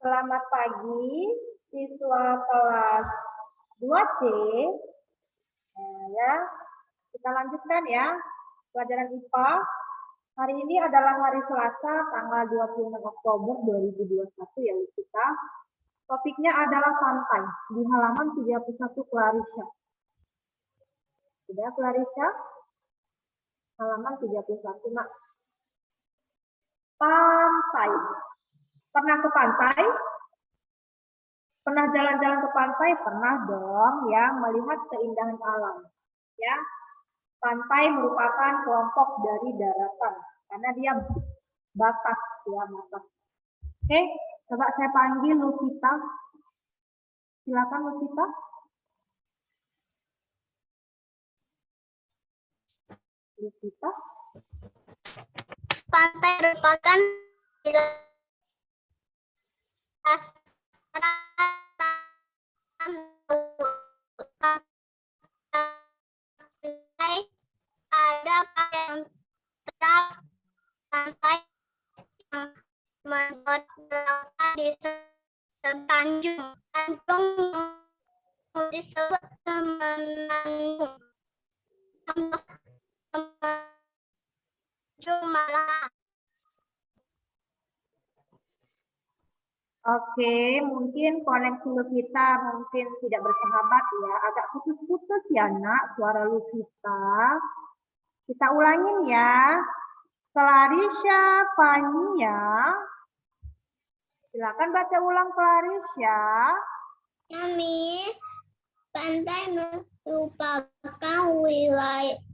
Selamat pagi, siswa kelas 2C. Ya, kita lanjutkan ya, pelajaran IPA. Hari ini adalah hari Selasa, tanggal 26 Oktober 2021 ya, kita. Topiknya adalah pantai, di halaman 31 Clarissa. Sudah Clarissa? Halaman 31, Mak. Pantai. Pernah ke pantai? Pernah jalan-jalan ke pantai? Pernah dong ya, melihat keindahan alam. Ya, pantai merupakan kelompok dari daratan karena dia batas ya, batas. Oke, coba saya panggil Lupita. Silakan Lupita. Lupita. Pantai merupakan ada pantai yang menempatkan di Tanjung. Tanjung disebut Semenanjung. Malah. Oke, mungkin koneksi Lupita mungkin tidak bersahabat ya, agak putus-putus ya nak suara Lupita. Kita ulangin ya. Clarissa Fania. Silakan baca ulang Clarissa. Kami pantai merupakan wilayah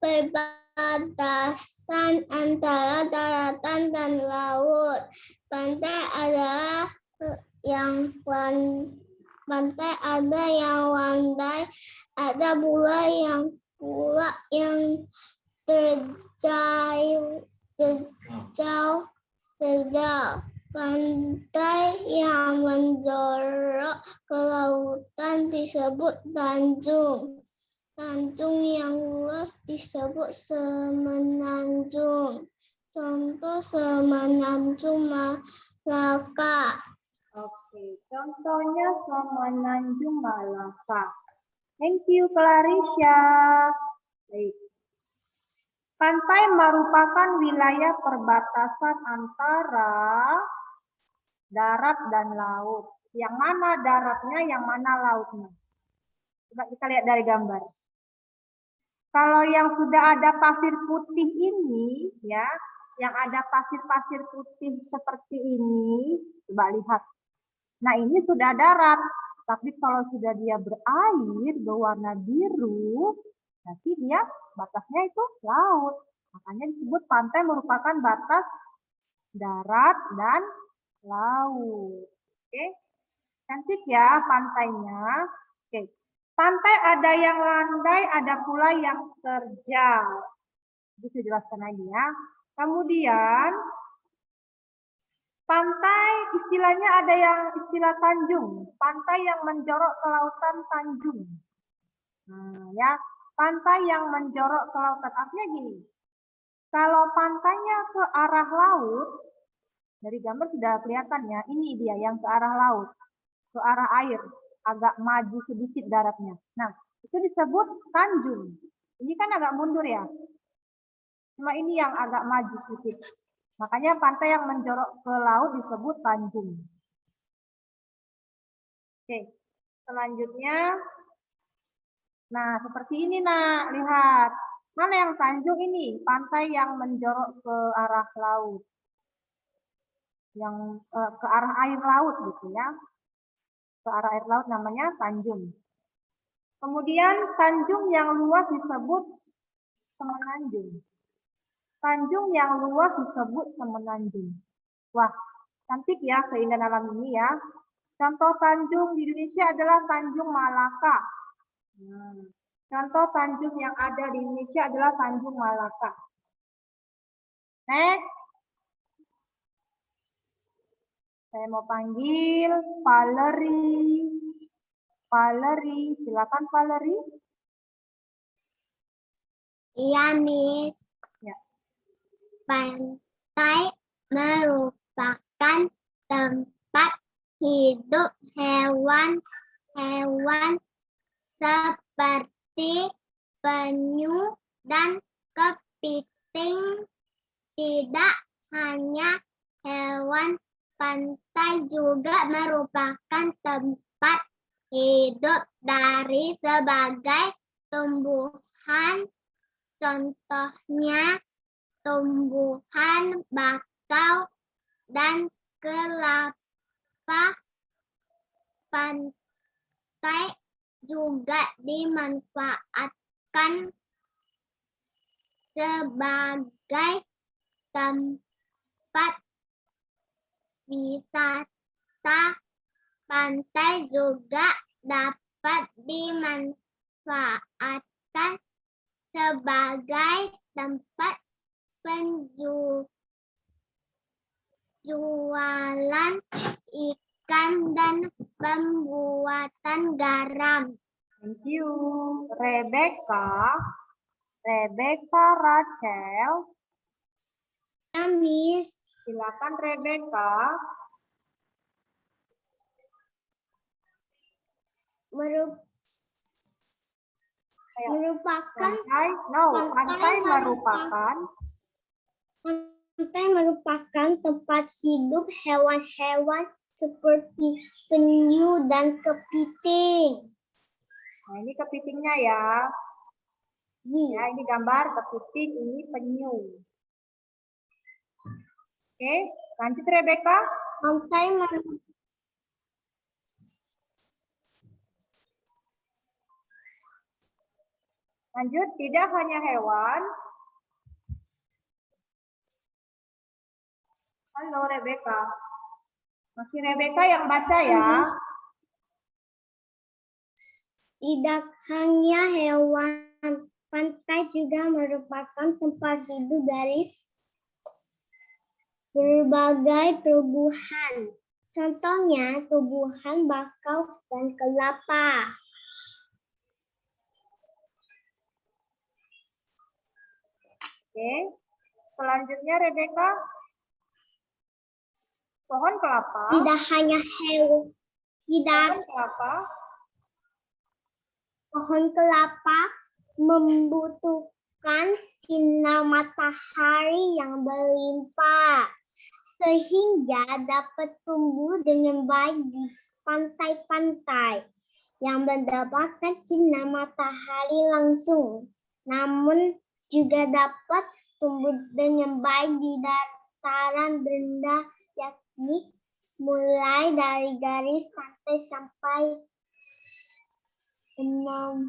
perbatasan antara daratan dan laut. Pantai adalah yang landai, ada pula yang terjal. Pantai yang menjorok ke lautan disebut tanjung. Tanjung yang luas disebut semenanjung. Contoh Semenanjung Malaka. Oke, contohnya Semenanjung Malaka. Thank you, Clarissa. Baik. Pantai merupakan wilayah perbatasan antara darat dan laut. Yang mana daratnya, yang mana lautnya? Coba kita lihat dari gambar. Kalau yang sudah ada pasir putih ini, ya, yang ada pasir-pasir putih seperti ini, coba lihat. Nah, ini sudah darat. Tapi kalau sudah dia berair, berwarna biru, nanti dia batasnya itu laut. Makanya disebut pantai merupakan batas darat dan laut. Oke, cantik ya pantainya. Oke, pantai ada yang landai, ada pula yang terjal. Bisa jelaskan lagi ya. Kemudian pantai istilahnya ada yang istilah tanjung, pantai yang menjorok ke lautan tanjung. Nah, ya, pantai yang menjorok ke lautan artinya gini. Kalau pantainya ke arah laut, dari gambar sudah kelihatan ya, ini dia yang ke arah laut, ke arah air, agak maju sedikit daratnya. Nah, itu disebut tanjung. Ini kan agak mundur ya. Cuma ini yang agak maju sedikit. Makanya pantai yang menjorok ke laut disebut tanjung. Oke, selanjutnya. Nah, seperti ini nak, lihat. Mana yang tanjung ini? Pantai yang menjorok ke arah laut. Yang ke arah air laut gitu ya. Ke arah air laut namanya tanjung. Kemudian tanjung yang luas disebut semenanjung. Tanjung yang luas disebut semenanjung. Wah, cantik ya keindahan alam ini ya. Contoh tanjung di Indonesia adalah Tanjung Malaka. Contoh tanjung yang ada di Indonesia adalah Tanjung Malaka. Next. Saya mau panggil Valerie. Valerie, silakan Valerie. Iya, Miss. Ya. Pantai merupakan hidup hewan-hewan seperti penyu dan kepiting. Tidak hanya hewan, pantai juga merupakan tempat hidup dari sebagai tumbuhan. Contohnya tumbuhan bakau dan kelapa. Pantai juga dimanfaatkan sebagai tempat wisata. Pantai juga dapat dimanfaatkan sebagai tempat penjualan ikan dan pembuatan garam. Thank you. Rebecca, Rachel. Miss, Silakan Rebecca. merupakan pantai merupakan tempat hidup hewan-hewan seperti penyu dan kepiting. Nah, ini kepitingnya ya. Ya, ini gambar kepiting, ini penyu. Oke, lanjut Rebecca. Lanjut, tidak hanya hewan. Halo Rebecca. Masih Rebecca yang baca ya. Tidak hanya hewan, pantai juga merupakan tempat hidup dari berbagai tumbuhan. Contohnya tumbuhan bakau dan kelapa. Oke, selanjutnya Rebecca. Pohon kelapa. Tidak hanya hewan, pohon kelapa membutuhkan sinar matahari yang berlimpah sehingga dapat tumbuh dengan baik di pantai-pantai yang mendapatkan sinar matahari langsung. Namun juga dapat tumbuh dengan baik di dataran rendah, yakni mulai dari garis pantai sampai 600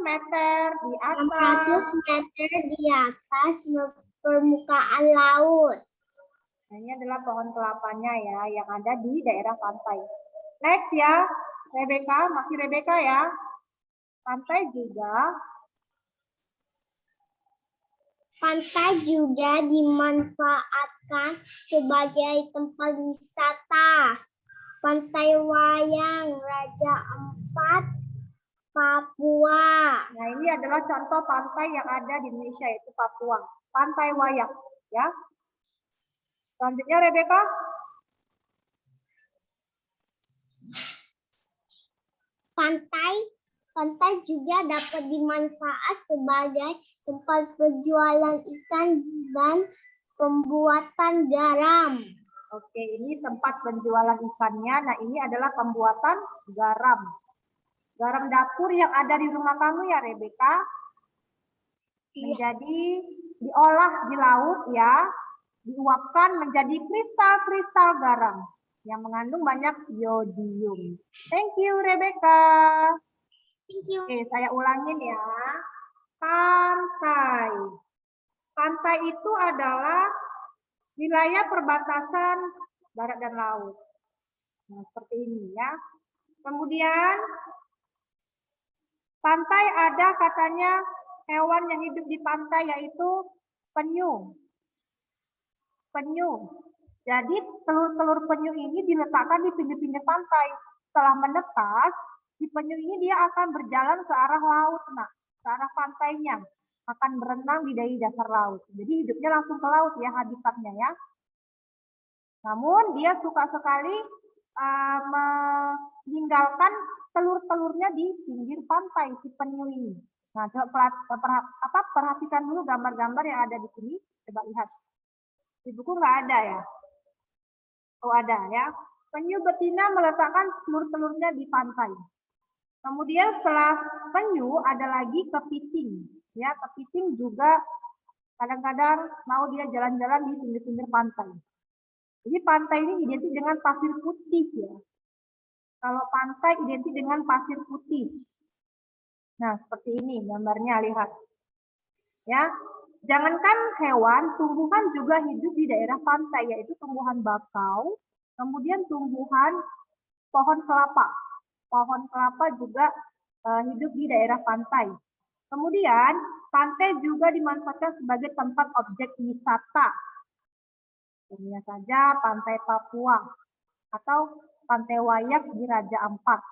meter di atas. 600 meter di atas permukaan laut. Nah, ini adalah pohon kelapanya ya, yang ada di daerah pantai. Next ya, Rebecca, masih Rebecca ya. Pantai juga dimanfaatkan sebagai tempat wisata. Pantai Wayang, Raja Ampat, Papua. Nah, ini adalah contoh pantai yang ada di Indonesia, yaitu Papua. Pantai Wayang, ya. Selanjutnya, Rebecca. Pantai juga dapat dimanfaatkan sebagai tempat penjualan ikan dan pembuatan garam. Oke, ini tempat penjualan ikannya. Nah, ini adalah pembuatan garam. Garam dapur yang ada di rumah kamu ya, Rebecca. Menjadi diolah di laut ya, diuapkan menjadi kristal-kristal garam yang mengandung banyak iodium. Thank you, Rebecca. Thank you. Oke, saya ulangin ya. Pantai. Pantai itu adalah wilayah perbatasan darat dan laut. Nah, seperti ini ya. Kemudian pantai ada katanya hewan yang hidup di pantai yaitu penyu. Jadi telur-telur penyu ini diletakkan di pinggir-pinggir pantai. Setelah menetas, si penyu ini dia akan berjalan ke arah laut, nah, ke arah pantainya. Akan berenang di dasar laut. Jadi hidupnya langsung ke laut ya, habitatnya ya. Namun dia suka sekali meninggalkan telur-telurnya di pinggir pantai si penyu ini. Nah, coba perhatikan dulu gambar-gambar yang ada di sini. Coba lihat. Di buku nggak ada ya? Oh, ada ya. Penyu betina meletakkan telur-telurnya di pantai. Kemudian setelah penyu ada lagi kepiting. Ya, kepiting juga kadang-kadang mau dia jalan-jalan di pinggir-pinggir pantai. Jadi pantai ini identik dengan pasir putih ya. Kalau pantai identik dengan pasir putih. Nah, seperti ini gambarnya, lihat. Ya. Jangankan hewan, tumbuhan juga hidup di daerah pantai, yaitu tumbuhan bakau, kemudian tumbuhan pohon kelapa. Pohon kelapa juga hidup di daerah pantai. Kemudian, pantai juga dimanfaatkan sebagai tempat objek wisata. Contohnya saja Pantai Papua atau Pantai Wayak di Raja Ampat.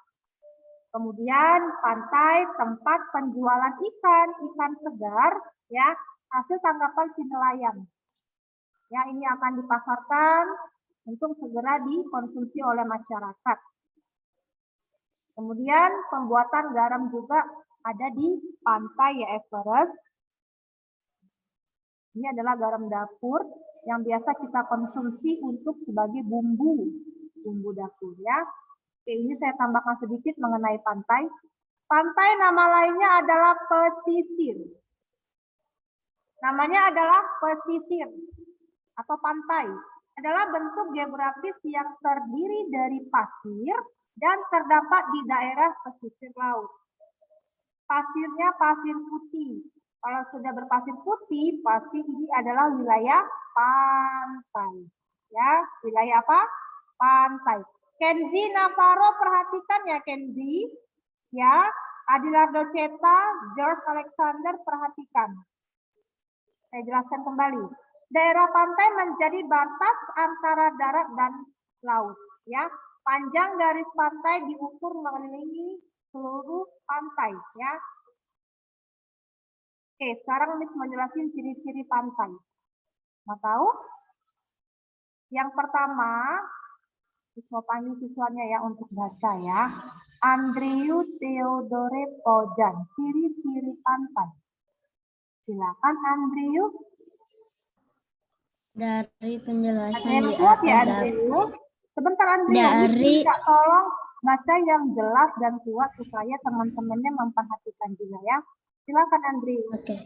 Kemudian pantai tempat penjualan ikan segar, ya, hasil tangkapan si nelayan. Ya, ini akan dipasarkan untuk segera dikonsumsi oleh masyarakat. Kemudian pembuatan garam juga ada di pantai ya Everest. Ini adalah garam dapur yang biasa kita konsumsi untuk sebagai bumbu dapur ya. Oke, ini saya tambahkan sedikit mengenai pantai. Pantai nama lainnya adalah pesisir. Namanya adalah pesisir atau pantai. Adalah bentuk geografis yang terdiri dari pasir dan terdapat di daerah pesisir laut. Pasirnya pasir putih. Kalau sudah berpasir putih, pasti ini adalah wilayah pantai. Ya, wilayah apa? Pantai. Kenzi Navarro, perhatikan ya Kenzi. Ya, Adilardo Ceta, George Alexander, perhatikan. Saya jelaskan kembali. Daerah pantai menjadi batas antara darat dan laut. Ya, panjang garis pantai diukur mengelilingi seluruh pantai. Ya. Oke, sekarang Miss menjelaskan ciri-ciri pantai. Mau tahu? Yang pertama, mau panggil siswanya ya untuk baca ya. Andriu Theodore Pojan, ciri-ciri pantai. Silakan Andriu. Dari penjelasan Ada yang di kuat atas ya Andriu? Sebentar Andriu, minta tolong baca yang jelas dan kuat supaya teman-temannya memperhatikan juga ya. Silakan Andriu. Oke.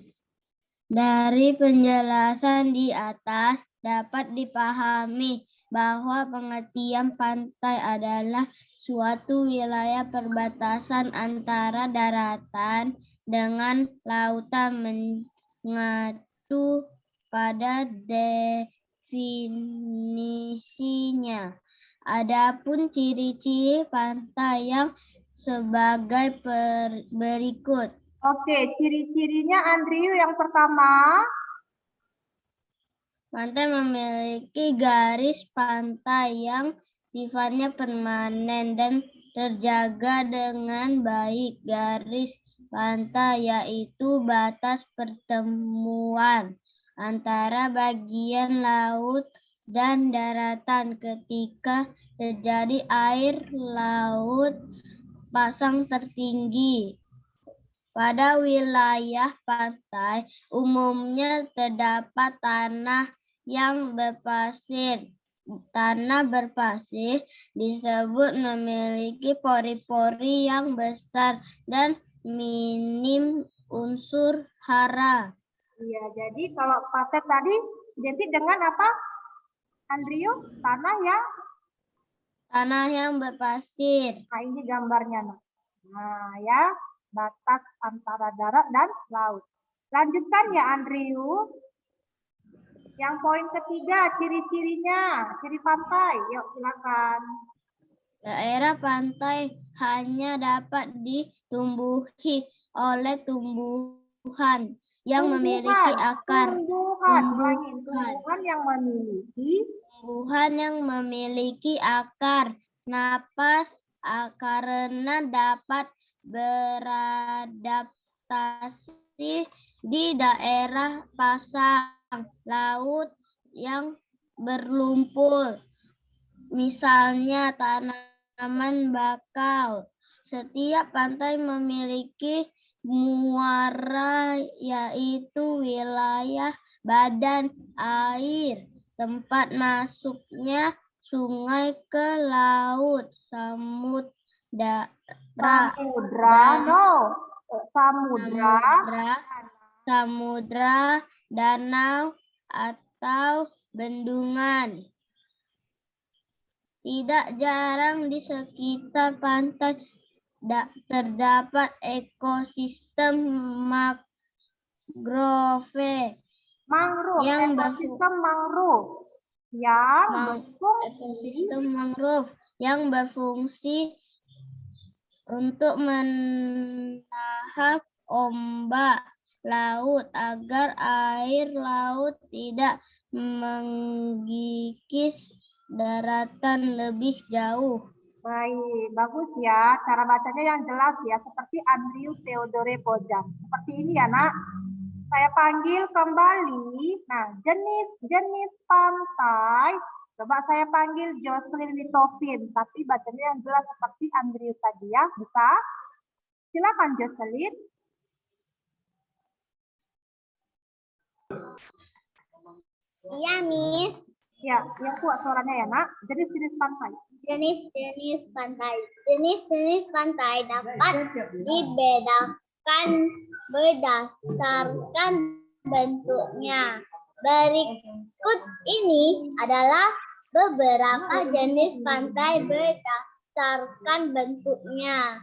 Dari penjelasan di atas dapat dipahami bahwa pengertian pantai adalah suatu wilayah perbatasan antara daratan dengan lautan mengacu pada definisinya. Adapun ciri-ciri pantai yang sebagai berikut. Oke, ciri-cirinya Andriu yang pertama. Pantai memiliki garis pantai yang sifatnya permanen dan terjaga dengan baik. Garis pantai yaitu batas pertemuan antara bagian laut dan daratan ketika terjadi air laut pasang tertinggi. Pada wilayah pantai, umumnya terdapat tanah yang berpasir. Tanah berpasir disebut memiliki pori-pori yang besar dan minim unsur hara. Iya, jadi kalau pasir tadi identik dengan apa? Andriu, tanah yang berpasir. Nah, ini gambarnya. Nah, ya. Batas antara darat dan laut. Lanjutkan ya Andriu. Yang poin ketiga, ciri-cirinya, ciri pantai. Yuk silakan. Daerah pantai hanya dapat ditumbuhi oleh tumbuhan yang memiliki akar. Tumbuhan yang memiliki akar, napas karena dapat beradaptasi di daerah pasang laut yang berlumpur. misalnya tanaman bakau. Setiap pantai memiliki muara, yaitu wilayah badan air, tempat masuknya sungai ke laut, samudra, samudra, danau, atau bendungan. Tidak jarang di sekitar pantai terdapat ekosistem mangrove yang berfungsi untuk menahan ombak laut agar air laut tidak menggigis daratan lebih jauh. Baik, bagus ya. Cara bacanya yang jelas ya, seperti Andrew Theodore Bojang. Seperti ini ya, Nak. Saya panggil kembali. Nah, jenis-jenis pantai. Coba saya panggil Jocelyn Litovin, tapi bacanya yang jelas seperti Andrew tadi ya. Bisa? Silakan Jocelyn. Iya, Miss. Ya, yang kuat suaranya ya, Nak. Jenis-jenis pantai. Jenis-jenis pantai. Jenis-jenis pantai dapat dibedakan berdasarkan bentuknya. Berikut ini adalah beberapa jenis pantai berdasarkan bentuknya.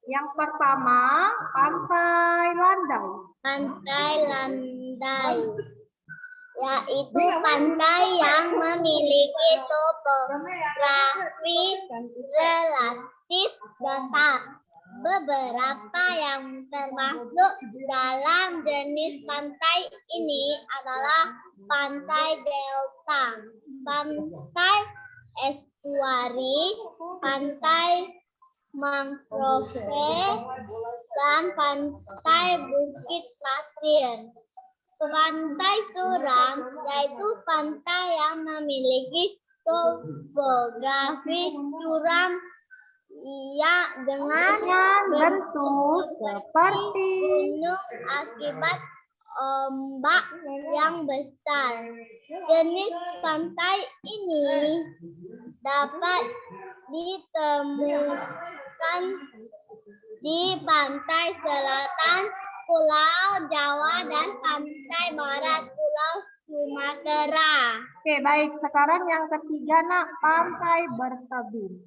Yang pertama, pantai landai. Pantai landai, yaitu pantai yang memiliki topografi relatif datar. Beberapa yang termasuk dalam jenis pantai ini adalah pantai delta, pantai estuari, pantai mangrove, dan pantai bukit pasir. Pantai curam yaitu pantai yang memiliki topografi curam dengan bentuk seperti gunung akibat ombak yang besar. Jenis pantai ini dapat ditemukan di pantai selatan Pulau Jawa dan pantai barat Pulau Sumatera. Oke, baik. Sekarang yang ketiga, Nak, pantai bertebing.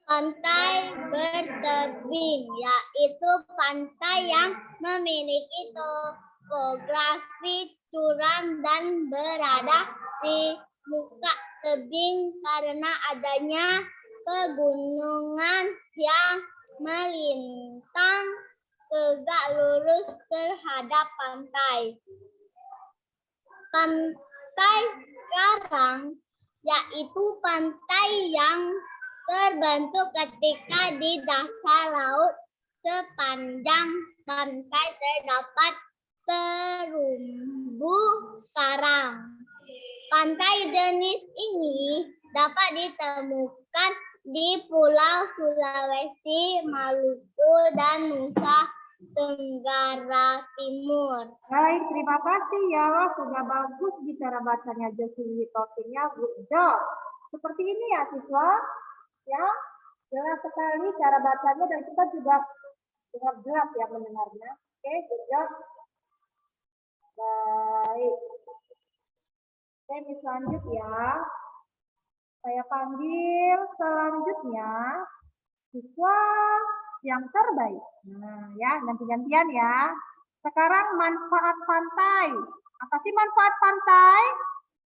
Pantai bertebing yaitu pantai yang memiliki topografi curam dan berada di muka tebing karena adanya pegunungan yang melintang tegak lurus terhadap pantai. Pantai karang yaitu pantai yang terbentuk ketika di dasar laut. Sepanjang pantai terdapat terumbu karang. Pantai jenis ini dapat ditemukan di Pulau Sulawesi, Maluku, dan Nusa Tenggara Timur. Baik, terima kasih ya. Sudah bagus bicara bacanya Jocelyn Litovin-nya. Good job. Seperti ini ya, siswa. Ya, jelas sekali cara bacanya dan kita juga dengar jelas ya mendengarnya. Oke, good job. Baik. Oke, Miss lanjut ya. Saya panggil selanjutnya siswa yang terbaik. Nah, ya, ganti-gantian ya. Sekarang manfaat pantai. Apa sih manfaat pantai?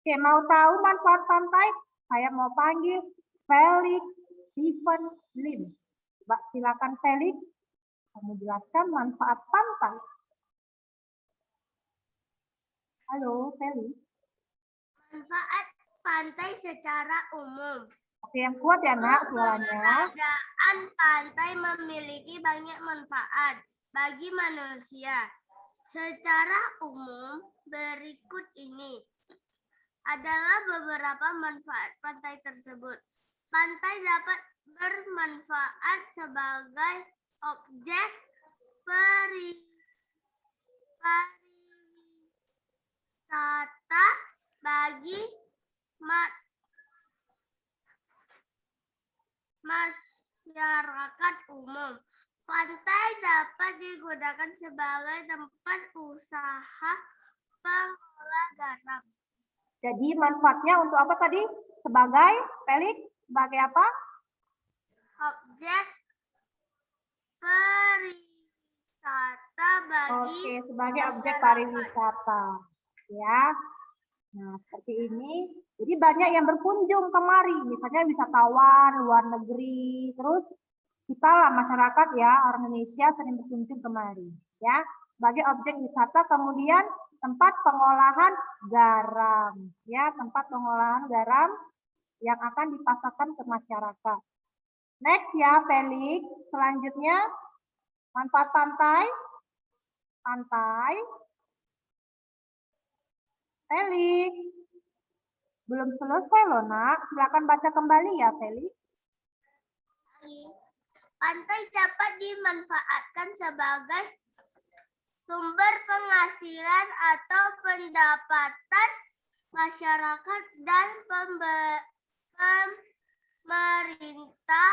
Oke, mau tahu manfaat pantai? Saya mau panggil Felix Stephen Lim. Mbak, silakan Felix. Kamu jelaskan manfaat pantai. Halo, Felix. Manfaat pantai secara umum. Oke, yang kuat ya, Nak, suaranya. Keberadaan pantai memiliki banyak manfaat bagi manusia. Secara umum, berikut ini. adalah beberapa manfaat pantai tersebut. Pantai dapat bermanfaat sebagai objek pariwisata bagi masyarakat umum. Pantai dapat digunakan sebagai tempat usaha pengolah garam. Jadi manfaatnya untuk apa tadi? Sebagai, Felix, sebagai apa? Objek pariwisata bagi Oke, sebagai objek masyarakat. pariwisata. Ya. Nah, seperti ini. Jadi banyak yang berkunjung kemari, misalnya wisatawan luar negeri, terus kita lah masyarakat ya, orang Indonesia sering berkunjung kemari, ya. Sebagai objek wisata, kemudian tempat pengolahan garam, ya, tempat pengolahan garam yang akan dipasarkan ke masyarakat. Next ya, Felix. Selanjutnya, manfaat pantai. Pantai. Felix. Belum selesai loh, Nak. Silakan baca kembali ya, Felix. Pantai dapat dimanfaatkan sebagai sumber penghasilan atau pendapatan masyarakat dan pemerintah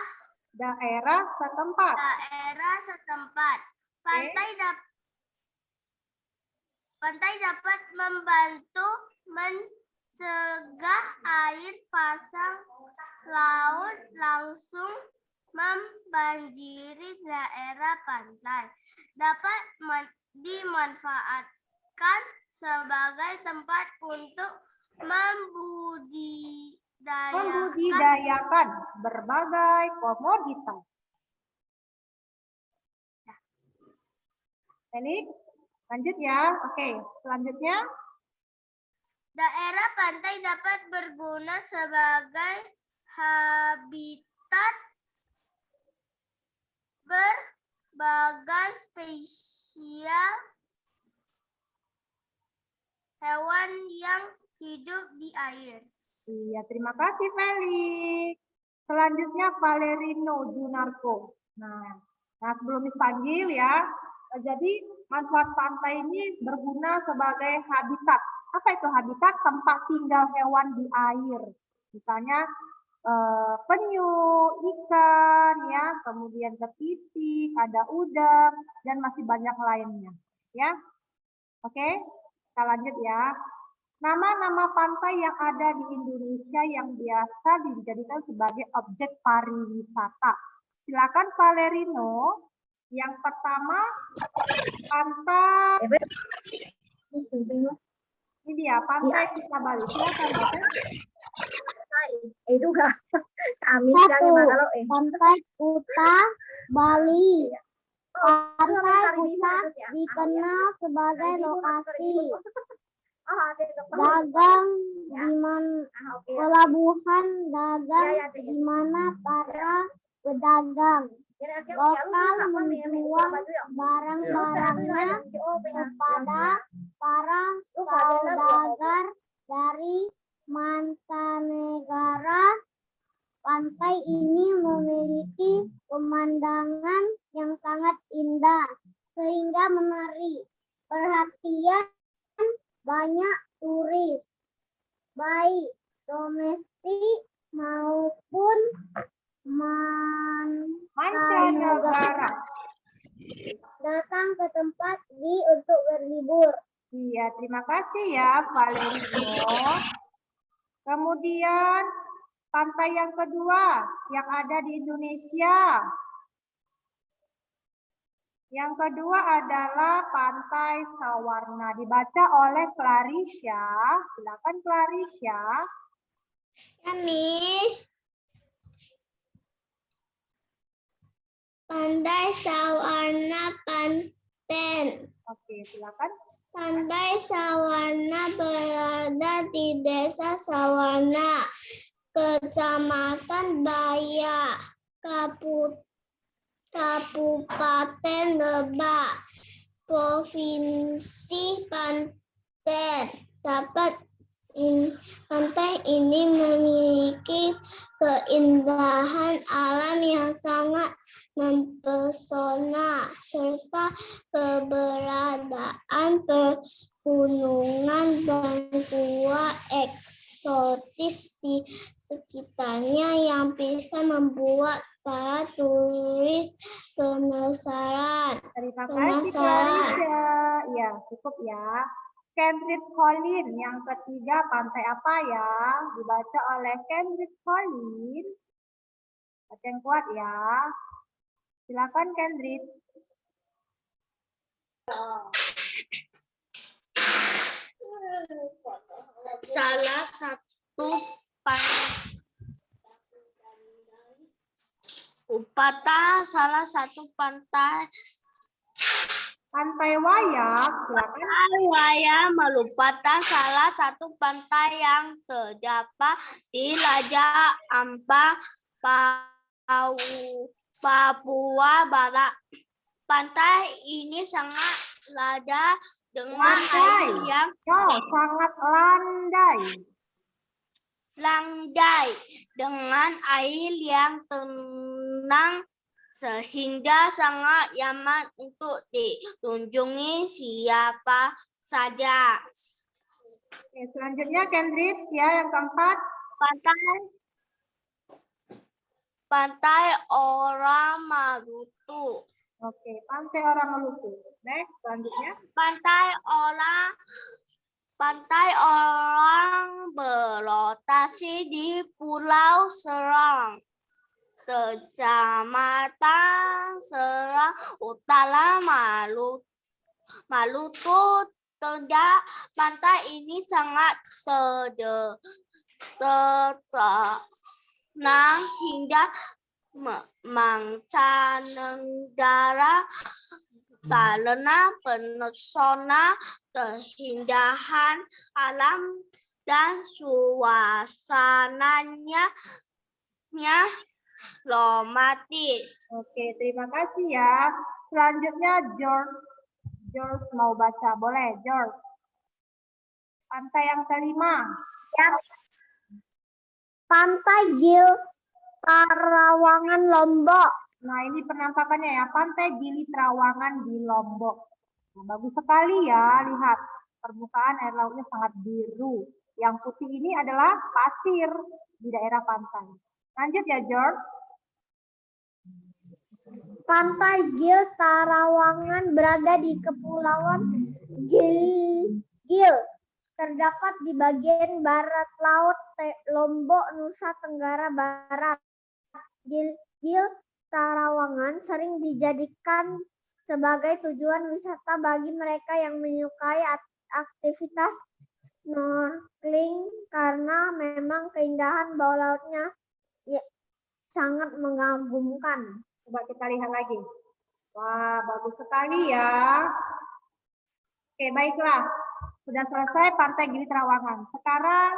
Daerah setempat. Pantai dapat membantu mencegah air pasang laut langsung membanjiri daerah pantai. Dapat dimanfaatkan sebagai tempat untuk Membudidayakan berbagai komoditas. Felix, lanjut ya. Oke, selanjutnya. Daerah pantai dapat berguna sebagai habitat berbagai spesies hewan yang hidup di air. Iya, terima kasih Felix. Selanjutnya Valerino Junarko. Nah sebelum dipanggil ya. Jadi manfaat pantai ini berguna sebagai habitat. Apa itu habitat? Tempat tinggal hewan di air. Misalnya penyu, ikan, ya, kemudian kepiting, ada udang, dan masih banyak lainnya. Ya, oke, kita lanjut ya. Nama-nama pantai yang ada di Indonesia yang biasa dijadikan sebagai objek pariwisata. Silakan Valerino. Yang pertama, pantai. Ini dia, Pantai Kuta Bali. Silakan, Bapak. Itu enggak. Pantai Kuta Bali. Pantai Kuta dikenal sebagai lokasi dagang pelabuhan dagang di mana para pedagang lokal menjual barang-barangnya kepada para saudagar dari mancanegara. Pantai ini memiliki pemandangan yang sangat indah sehingga menarik perhatian banyak turis, baik domestik maupun mancanegara datang ke tempat ini untuk berlibur. Iya, terima kasih ya Valerino. Kemudian pantai yang kedua yang ada di Indonesia. Yang kedua adalah Pantai Sawarna. Dibaca oleh Clarisha. Silakan Clarisha. Ya, Miss. Pantai Sawarna Panten. Oke, silakan. Pantai Sawarna berada di Desa Sawarna, Kecamatan Baya, Kabupaten Lebak, Provinsi Banten. Pantai ini memiliki keindahan alam yang sangat mempesona serta keberadaan pegunungan dan gua eksotis di sekitarnya yang bisa membuat para turis penasaran. Terima kasih, Clarissa. Ya, cukup ya. Kendrick Colin, yang ketiga pantai apa ya? Dibaca oleh Kendrick Colin. Baca yang kuat ya. Silakan Kendrick. Salah satu pantai Pantai Wayak, silakan. Waya merupakan salah satu pantai yang terdapat di Raja Ampat, Papua Barat. Pantai ini sangat rada dengan air yang Sangat landai dengan air yang tenang sehingga sangat nyaman untuk dikunjungi siapa saja. Oke, selanjutnya Kendrick ya, yang keempat. Pantai Orang Maluku. Oke, Pantai Orang Maluku. Next, selanjutnya. Pantai Orang berlokasi di Pulau Serang, Kecamatan Serang Utara, Maluku. Pantai ini sangat tenang hingga mancanegara karena pesona keindahan alam dan suasananya romantis. Oke, terima kasih ya. Selanjutnya George. George mau baca, boleh George. Pantai yang kelima. Pantai Gili Trawangan Lombok. Nah, ini penampakannya ya, Pantai Gili Trawangan di Lombok. Nah, bagus sekali ya, lihat. Permukaan air lautnya sangat biru. Yang putih ini adalah pasir di daerah pantai. Lanjut ya, George. Pantai Gili Trawangan berada di Kepulauan Gili. Terdapat di bagian barat laut Lombok, Nusa Tenggara Barat. Gili Trawangan sering dijadikan sebagai tujuan wisata bagi mereka yang menyukai aktivitas snorkeling karena memang keindahan bawah lautnya sangat mengagumkan. Coba kita lihat lagi. Wah, bagus sekali ya. Oke, baiklah. Sudah selesai Pantai Gili Trawangan. Sekarang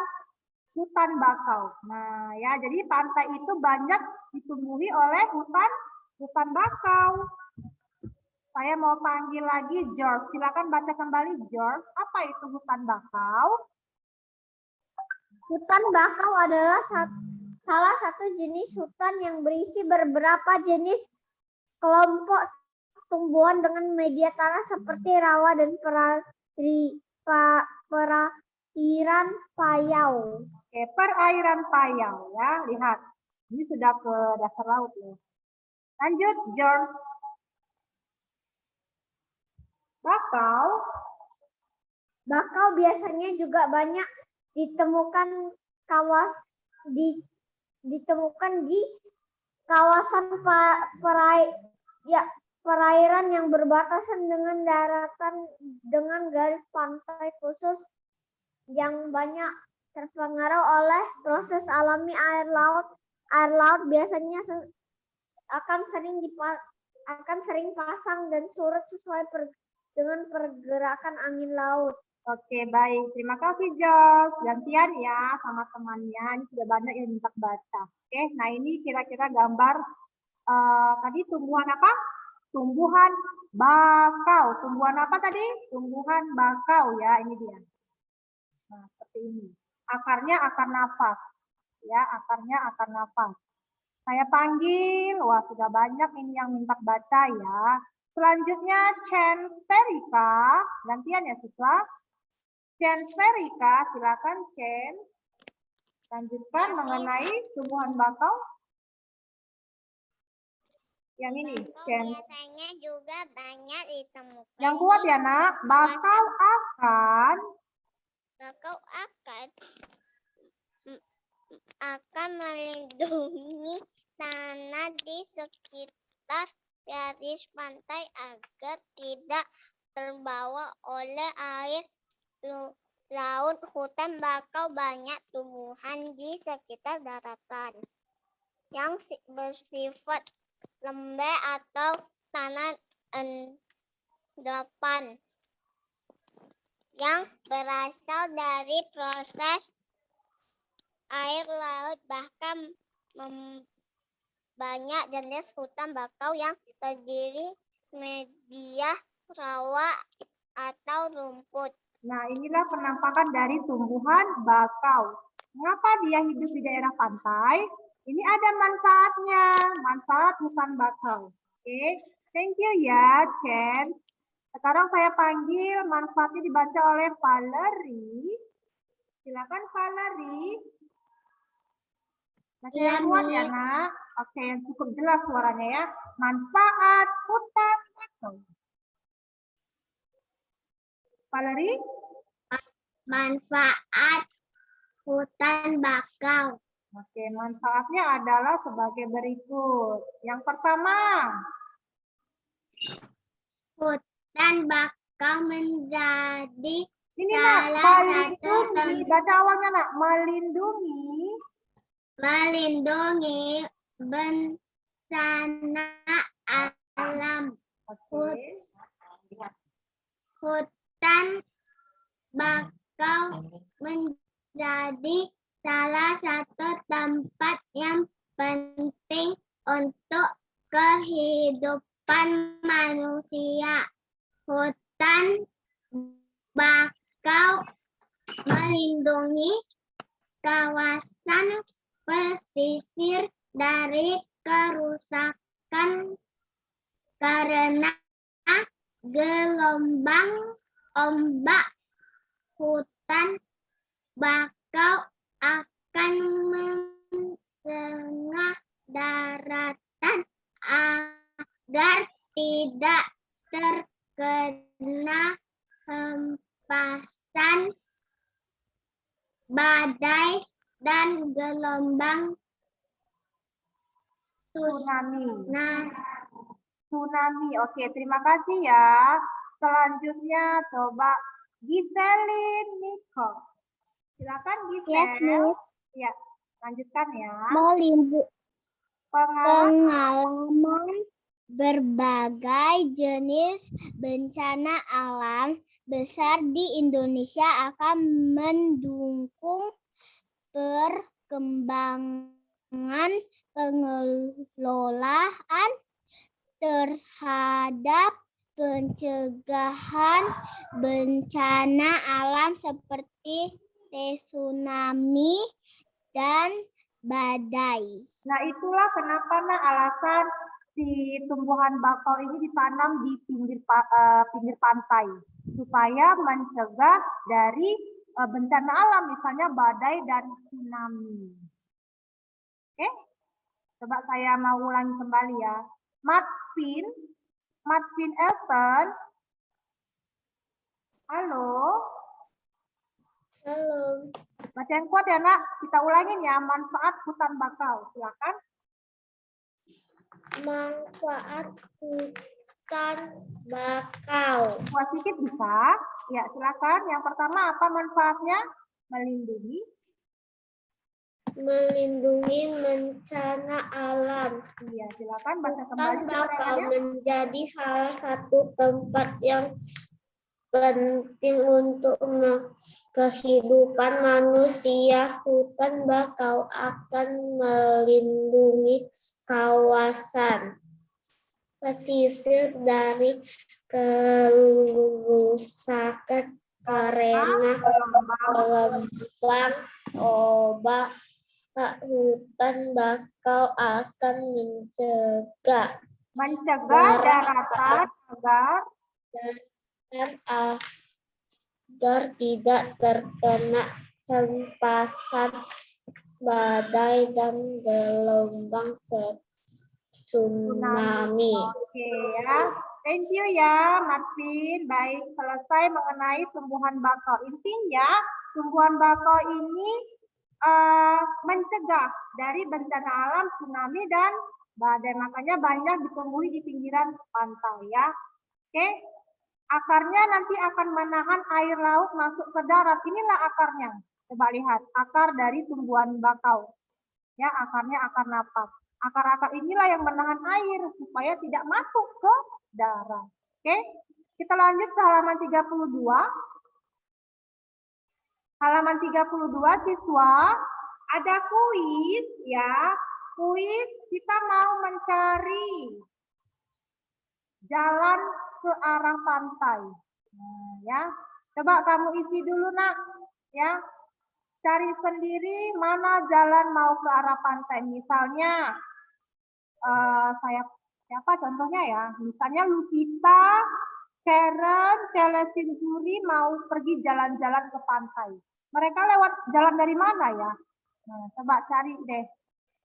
hutan bakau. Nah, ya, jadi pantai itu banyak ditumbuhi oleh hutan bakau. Saya mau panggil lagi George. Silakan baca kembali George. Apa itu hutan bakau? Hutan bakau adalah salah satu jenis hutan yang berisi beberapa jenis kelompok tumbuhan dengan media tanah seperti rawa dan perairan payau. Oke, perairan payau ya, lihat. Ini sudah ke dasar laut ya. Lanjut, George. Bakau biasanya juga banyak ditemukan di kawasan perairan yang berbatasan dengan daratan dengan garis pantai khusus yang banyak terpengaruh oleh proses alami air laut. Air laut biasanya akan sering pasang dan surut sesuai dengan pergerakan angin laut. Oke, baik. Terima kasih, George. Gantian ya sama temannya. Ini sudah banyak yang minta baca. Oke, nah ini kira-kira gambar tadi tumbuhan apa? Tumbuhan bakau. Tumbuhan apa tadi? Tumbuhan bakau ya, ini dia. Nah, seperti ini. akarnya akar nafas. Ya, akarnya akar nafas. Saya panggil, wah sudah banyak ini yang minta baca ya. Selanjutnya Chen Verika, gantian ya siswa. Chen Verika, silakan Chen. Lanjutkan mengenai tumbuhan bakau. Yang ini, Chen. Biasanya juga banyak ditemukan. Yang kuat ya nak, bakau akan Bakau akan melindungi tanah di sekitar garis pantai agar tidak terbawa oleh air laut. Hutan bakau banyak tumbuhan di sekitar daratan yang bersifat lembek atau tanah endapan yang berasal dari proses air laut. Bahkan banyak jenis hutan bakau yang terdiri media rawa atau rumput. Nah, inilah penampakan dari tumbuhan bakau. Mengapa dia hidup di daerah pantai? Ini ada manfaatnya, manfaat hutan bakau. Oke, thank you ya, Chen. Sekarang saya panggil manfaatnya dibaca oleh Valerie. Silakan Valerie. Masih yang kuat ya, nak? Oke, yang cukup jelas suaranya ya. Manfaat hutan bakau. Valerie? Manfaat hutan bakau. Oke, manfaatnya adalah sebagai berikut. Yang pertama, Hutan bakau menjadi ini nak, melindungi. Baca awalnya nak, melindungi. Melindungi bencana alam. Oke. Hutan bakau menjadi salah satu tempat yang penting untuk kehidupan manusia. Hutan bakau melindungi kawasan pesisir dari kerusakan karena gelombang ombak. Hutan bakau akan menengah daratan agar tidak terkena hempasan badai dan gelombang Tsunami. Nah, Tsunami. Oke, terima kasih ya. Selanjutnya coba Giselin Niko. Silakan Gisel. Ya, lanjutkan ya. pengalaman berbagai jenis bencana alam besar di Indonesia akan mendukung perkembangan pengelolaan terhadap pencegahan bencana alam seperti tsunami dan badai. Nah, itulah kenapa alasan si tumbuhan bakau ini ditanam di pinggir pantai supaya mencegah dari bencana alam, misalnya badai dan tsunami. Oke, coba saya mau ulangi kembali ya. Martin Elton. Halo. Halo. Baca yang kuat ya nak. Kita ulangin ya, manfaat hutan bakau. Silakan. Manfaat hutan bakau. Kuat sedikit bisa. Ya, silakan. Yang pertama apa manfaatnya? Melindungi bencana alam. Iya, silakan baca Hutan kembali. bakau menjadi salah satu tempat yang penting untuk kehidupan manusia. Hutan bakau akan melindungi kawasan pesisir dari kerusakan karena gelombang obat hutan bakau akan mencegah daratan agar agar tidak terkena hempasan badai dan gelombang tsunami. Oke ya. Thank you ya, Martin. Baik, selesai mengenai tumbuhan bakau. Intinya, tumbuhan bakau ini mencegah dari bencana alam, tsunami, dan badai. Makanya banyak ditumbuhi di pinggiran pantai ya. Oke, akarnya nanti akan menahan air laut masuk ke darat. Inilah akarnya. Coba lihat, akar dari tumbuhan bakau. Ya, akarnya akar napas. Akar-akar inilah yang menahan air supaya tidak masuk ke darat. Oke, kita lanjut ke halaman 32. Halaman 32 siswa, ada kuis ya. Kuis kita mau mencari jalan ke arah pantai. Nah, ya. Coba kamu isi dulu nak, ya. Cari sendiri mana jalan mau ke arah pantai. Misalnya siapa contohnya ya? Misalnya Lupita, Sharon, Celestine mau pergi jalan-jalan ke pantai. Mereka lewat jalan dari mana ya? Nah, coba cari deh.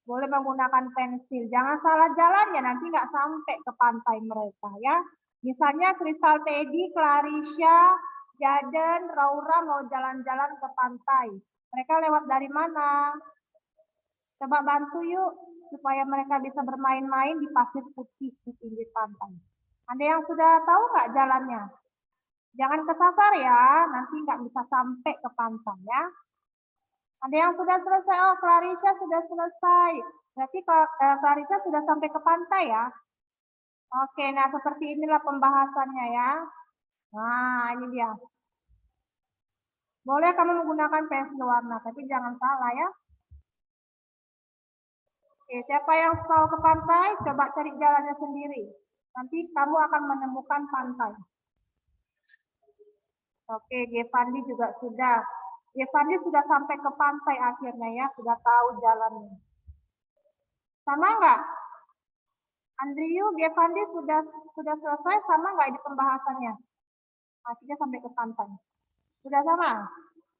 Boleh menggunakan pensil. Jangan salah jalan ya, nanti nggak sampai ke pantai mereka ya. Misalnya Crystal Teddy, Clarisha, Jaden, Raura mau jalan-jalan ke pantai. Mereka lewat dari mana? Coba bantu yuk, supaya mereka bisa bermain-main di pasir putih di pinggir pantai. Ada yang sudah tahu nggak jalannya? Jangan kesasar ya, nanti nggak bisa sampai ke pantai ya. Ada yang sudah selesai? Oh, Clarisha sudah selesai. Berarti Clarisha sudah sampai ke pantai ya. Oke, nah seperti inilah pembahasannya ya. Nah, ini dia. Boleh kamu menggunakan pensil warna, tapi jangan salah ya. Oke, siapa yang mau ke pantai, coba cari jalannya sendiri. Nanti kamu akan menemukan pantai. Oke, Gevandi juga sudah. Gevandi sudah sampai ke pantai akhirnya ya, sudah tahu jalannya. Sama nggak? Andriu, Gevandi sudah selesai, sama nggak di pembahasannya? Akhirnya sampai ke pantai. Sudah sama?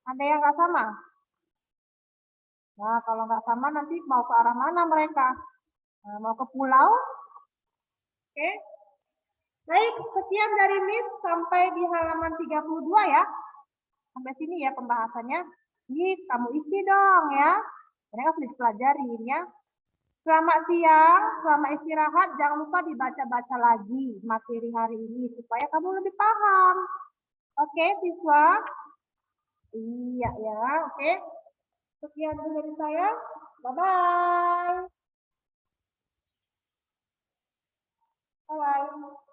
Ada yang nggak sama? Nah, kalau nggak sama nanti mau ke arah mana mereka? Nah, mau ke pulau? Oke. Baik, sekian dari Miss sampai di halaman 32 ya. Sampai sini ya pembahasannya. Ini kamu isi dong ya. Mereka sudah dipelajarin ya. Selamat siang, selamat istirahat. Jangan lupa dibaca-baca lagi materi hari ini supaya kamu lebih paham. Oke, siswa? Iya ya, oke. Sekian dulu dari saya. Bye-bye. Bye-bye.